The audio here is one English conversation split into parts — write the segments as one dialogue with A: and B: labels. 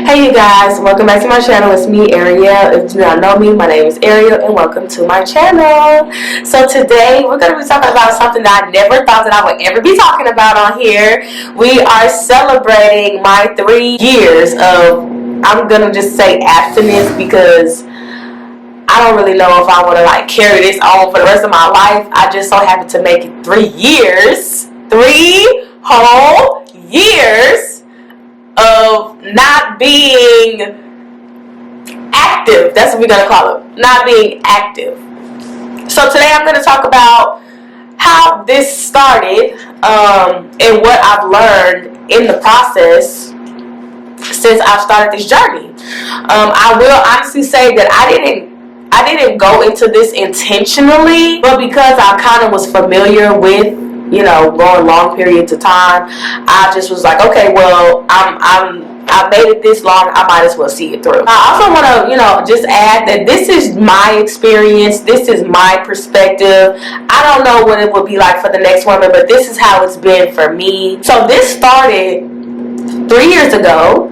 A: Hey you guys, welcome back to my channel. It's me, Ariel. If you do not know me, my name is Ariel and welcome to my channel. So today we're going to be talking about something that I never thought that I would ever be talking about on here. We are celebrating my 3 years of, I'm going to just say abstinence, because I don't really know if I want to carry this on for the rest of my life. I just so happen to make it 3 years. 3 whole years of not being active. That's what we're going to call it. Not being active. So today I'm going to talk about how this started and what I've learned in the process since I've started this journey. I will honestly say that I didn't go into this intentionally, but because I kind of was familiar with, going long periods of time, I just was like, okay, well, I made it this long, I might as well see it through. I also want to, just add that this is my experience, this is my perspective. I don't know what it would be like for the next woman, but this is how it's been for me. So this started 3 years ago.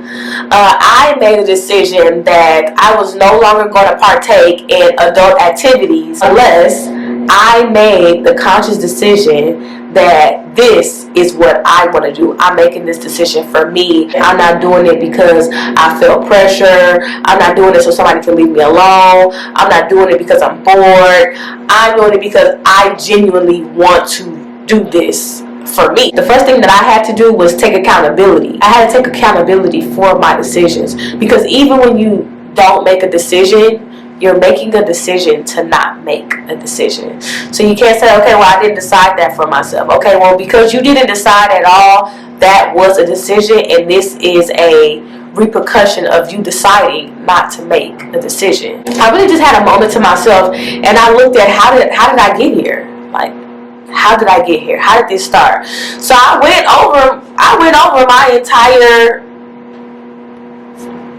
A: I made a decision that I was no longer going to partake in adult activities unless I made the conscious decision that this is what I want to do. I'm making this decision for me. I'm not doing it because I feel pressure. I'm not doing it so somebody can leave me alone. I'm not doing it because I'm bored. I'm doing it because I genuinely want to do this for me. The first thing that I had to do was take accountability. I had to take accountability for my decisions, because even when you don't make a decision, you're making a decision to not make a decision. So you can't say, okay, well, I didn't decide that for myself. Okay, well, because you didn't decide at all, that was a decision, and this is a repercussion of you deciding not to make a decision. I really just had a moment to myself, and I looked at how did I get here? How did I get here? How did this start? So I went over my entire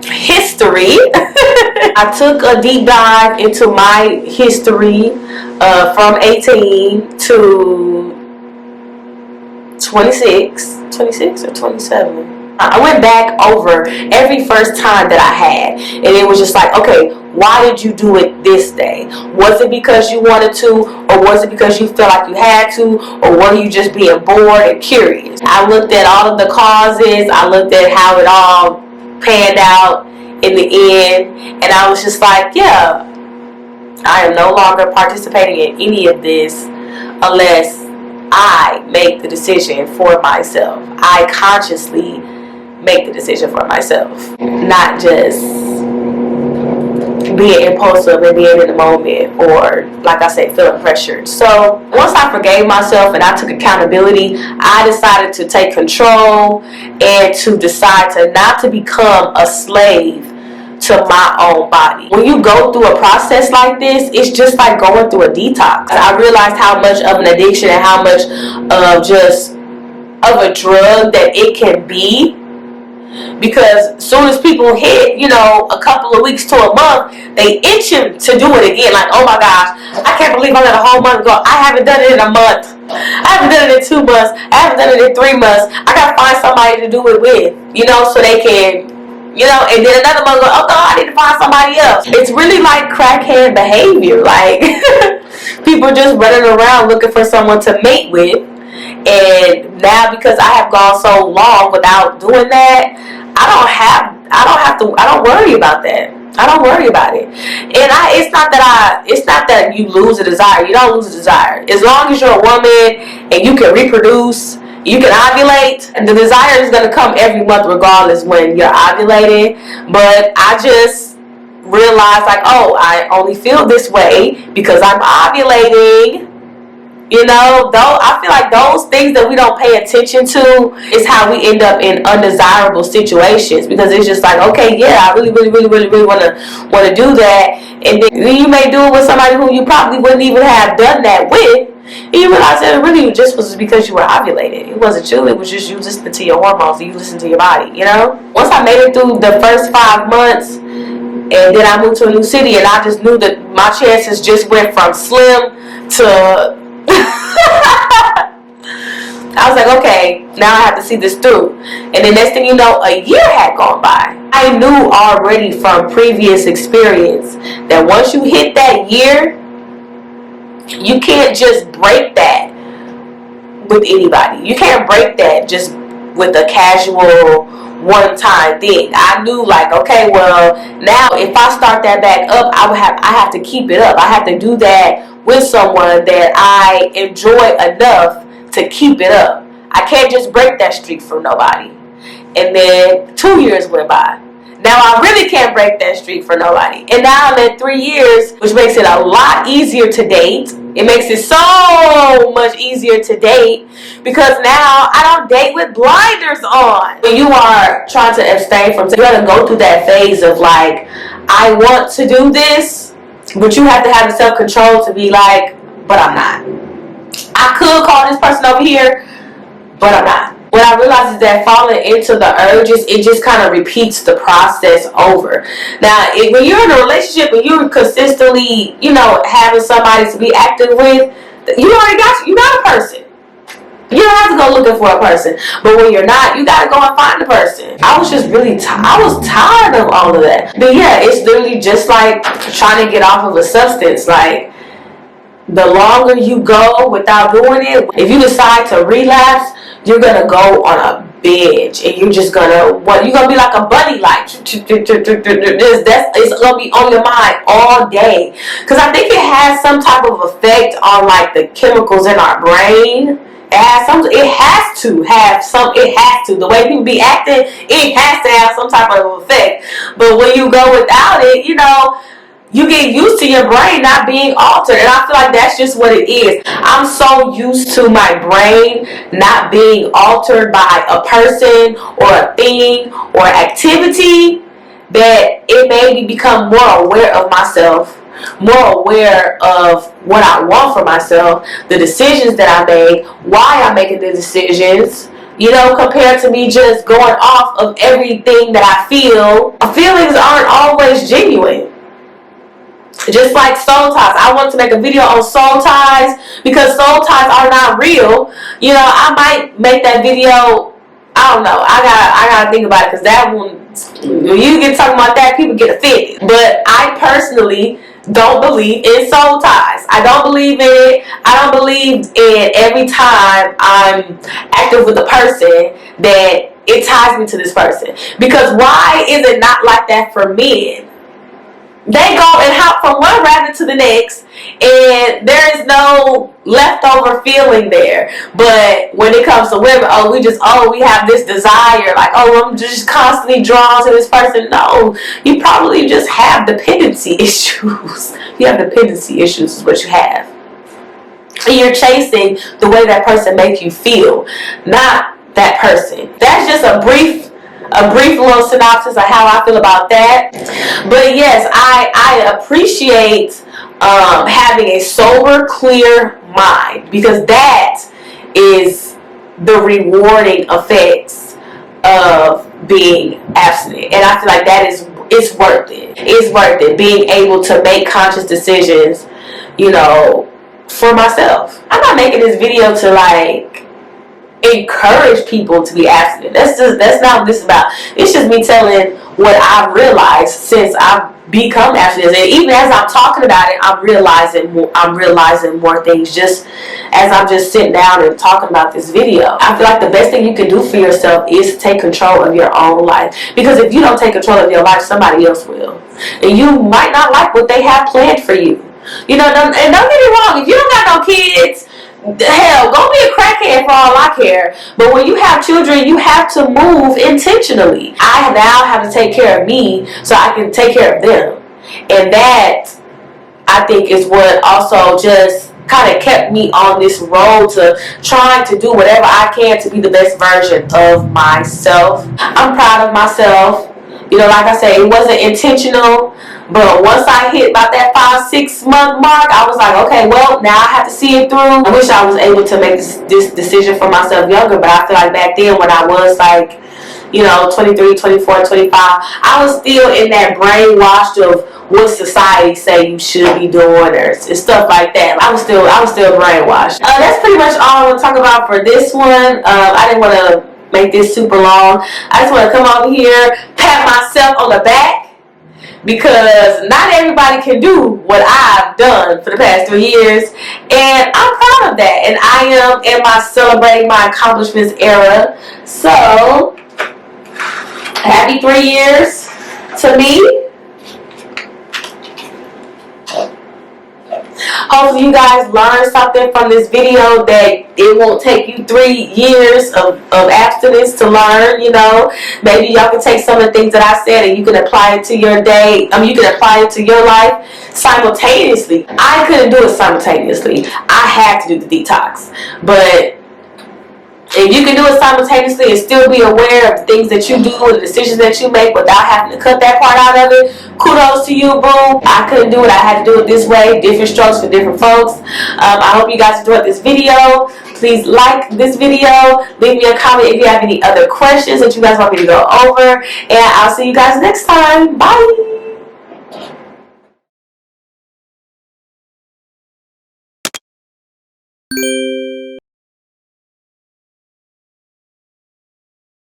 A: history. I took a deep dive into my history from 18 to 26 or 27. I went back over every first time that I had, and it was just like, okay, why did you do it this day? Was it because you wanted to, or was it because you felt like you had to, or were you just being bored and curious? I looked at all of the causes. I looked at how it all panned out in the end, and I was just like, yeah, I am no longer participating in any of this unless I make the decision for myself. I consciously make the decision for myself, not just being impulsive and being in the moment, or like I said, feeling pressured. So once I forgave myself and I took accountability, I decided to take control and to decide to not to become a slave to my own body. When you go through a process like this, it's just like going through a detox. I realized how much of an addiction and how much of just of a drug that it can be. Because as soon as people hit, a couple of weeks to a month, they itch to do it again. Like, oh my gosh, I can't believe I let a whole month go. I haven't done it in a month. I haven't done it in 2 months. I haven't done it in 3 months. I gotta find somebody to do it with, so they can, and then another month go, oh no, I need to find somebody else. It's really like crackhead behavior. Like, people just running around looking for someone to mate with. And now, because I have gone so long without doing that, I don't worry about that. I don't worry about it. And it's not that you lose a desire. You don't lose a desire. As long as you're a woman and you can reproduce, you can ovulate, and the desire is going to come every month regardless when you're ovulating. But I just realized, like, oh, I only feel this way because I'm ovulating. Though I feel like those things that we don't pay attention to is how we end up in undesirable situations, because it's just like, okay, yeah, I really want to do that, and then you may do it with somebody who you probably wouldn't even have done that with, and you realize that it really just was because you were ovulating. It wasn't you. It was just you listening to your hormones and you listening to your body. Once I made it through the first 5 months, and then I moved to a new city, and I just knew that my chances just went from slim to I was like, okay, now I have to see this through. And the next thing you know, a year had gone by. I knew already from previous experience that once you hit that year, you can't just break that with anybody. You can't break that just with a casual one-time thing. I knew, like, okay, well, now if I start that back up, I have to keep it up. I have to do that with someone that I enjoy enough to keep it up. I can't just break that streak from nobody. And then 2 years went by. Now I really can't break that streak for nobody. And now I'm at 3 years, which makes it a lot easier to date. It makes it so much easier to date because now I don't date with blinders on. When you are trying to abstain from, you got to go through that phase of like, I want to do this, but you have to have the self-control to be like, but I'm not. I could call this person over here, but I'm not. What I realized is that falling into the urges, it just kind of repeats the process over. Now, when you're in a relationship and you're consistently, having somebody to be active with, you already got a person. You don't have to go looking for a person. But when you're not, you got to go and find the person. I was just really I was tired of all of that. But yeah, it's literally just like trying to get off of a substance. Like, the longer you go without doing it, if you decide to relapse, you're gonna go on a binge, and you're just gonna you're gonna be like a bunny, like it's gonna be on your mind all day. Because I think it has some type of effect on like the chemicals in our brain. It has to have some. It has to. The way people be acting, it has to have some type of effect. But when you go without it, you get used to your brain not being altered. And I feel like that's just what it is. I'm so used to my brain not being altered by a person or a thing or activity that it made me become more aware of myself, more aware of what I want for myself, the decisions that I make, why I'm making the decisions, compared to me just going off of everything that I feel. Feelings aren't always genuine. Just like soul ties. I want to make a video on soul ties because soul ties are not real. I might make that video. I don't know. I gotta think about it because that one, when you get talking about that, people get offended. But I personally don't believe in soul ties. I don't believe in it. I don't believe in every time I'm active with a person that it ties me to this person. Because why is it not like that for men? They go and hop from one rabbit to the next, and there is no leftover feeling there. But when it comes to women, we have this desire, like, I'm just constantly drawn to this person. No, you probably just have dependency issues. You have dependency issues is what you have. And you're chasing the way that person makes you feel, not that person. That's just a brief little synopsis of how I feel about that. But yes, I appreciate having a sober, clear mind, because that is the rewarding effects of being abstinent. And I feel like it's worth it. It's worth it, being able to make conscious decisions, for myself. I'm not making this video to like encourage people to be abstinent. That's not what this is about. It's just me telling what I've realized since I've become abstinent. And even as I'm talking about it, I'm realizing more things just as I'm just sitting down and talking about this video. I feel like the best thing you can do for yourself is take control of your own life. Because if you don't take control of your life, somebody else will. And you might not like what they have planned for you. And don't get me wrong, if you don't got no kids, hell, go be a crackhead for all I care. But when you have children, you have to move intentionally. I now have to take care of me so I can take care of them. And that, I think, is what also just kind of kept me on this road to trying to do whatever I can to be the best version of myself. I'm proud of myself. Like I said, it wasn't intentional. But once I hit about that 5-6 month mark, I was like, okay, well, now I have to see it through. I wish I was able to make this decision for myself younger, but I feel like back then when I was like, 23, 24, 25, I was still in that brainwashed of what society say you should be doing or stuff like that. I was still brainwashed. That's pretty much all I want to talk about for this one. I didn't want to make this super long. I just want to come over here, pat myself on the back, because not everybody can do what I've done for the past 3 years, and I'm proud of that. And I am in my celebrating my accomplishments era. So happy 3 years to me. Hopefully you guys learned something from this video, that it won't take you 3 years of abstinence to learn. You know, maybe y'all can take some of the things that I said and you can apply it to your day. You can apply it to your life simultaneously. I couldn't do it simultaneously. I had to do the detox. But if you can do it simultaneously and still be aware of the things that you do and the decisions that you make without having to cut that part out of it, kudos to you, boo. I couldn't do it. I had to do it this way. Different strokes for different folks. I hope you guys enjoyed this video. Please like this video. Leave me a comment if you have any other questions that you guys want me to go over. And I'll see you guys next time. Bye.